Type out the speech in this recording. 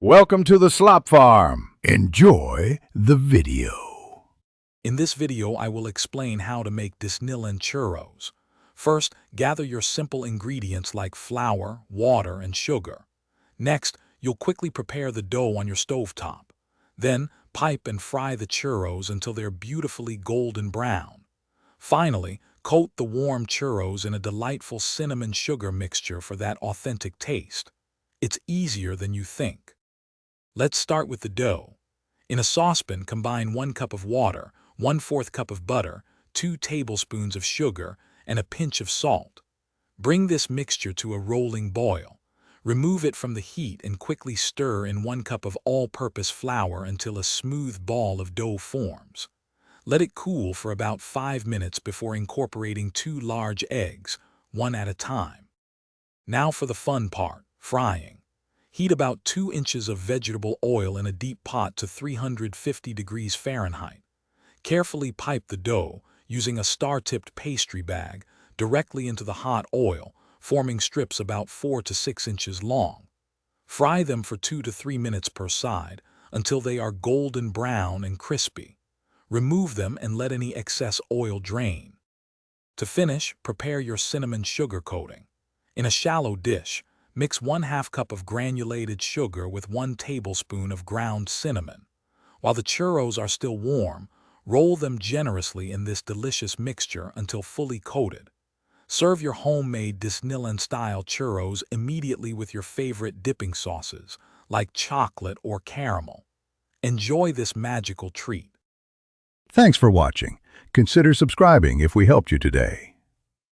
Welcome to the Slop Farm. Enjoy the video. In this video, I will explain how to make Disneyland Churros. First, gather your simple ingredients like flour, water, and sugar. Next, you'll quickly prepare the dough on your stovetop. Then, pipe and fry the churros until they're beautifully golden brown. Finally, coat the warm churros in a delightful cinnamon sugar mixture for that authentic taste. It's easier than you think. Let's start with the dough. In a saucepan, combine 1 cup of water, 1/4 cup of butter, 2 tablespoons of sugar, and a pinch of salt. Bring this mixture to a rolling boil. Remove it from the heat and quickly stir in 1 cup of all-purpose flour until a smooth ball of dough forms. Let it cool for about 5 minutes before incorporating 2 large eggs, one at a time. Now for the fun part, frying. Heat about 2 inches of vegetable oil in a deep pot to 350 degrees Fahrenheit. Carefully pipe the dough, using a star-tipped pastry bag, directly into the hot oil, forming strips about 4 to 6 inches long. Fry them for 2 to 3 minutes per side until they are golden brown and crispy. Remove them and let any excess oil drain. To finish, prepare your cinnamon sugar coating. In a shallow dish, mix 1/2 cup of granulated sugar with 1 tablespoon of ground cinnamon. While the churros are still warm, roll them generously in this delicious mixture until fully coated. Serve your homemade Disneyland-style churros immediately with your favorite dipping sauces, like chocolate or caramel. Enjoy this magical treat. Thanks for watching. Consider subscribing if we helped you today.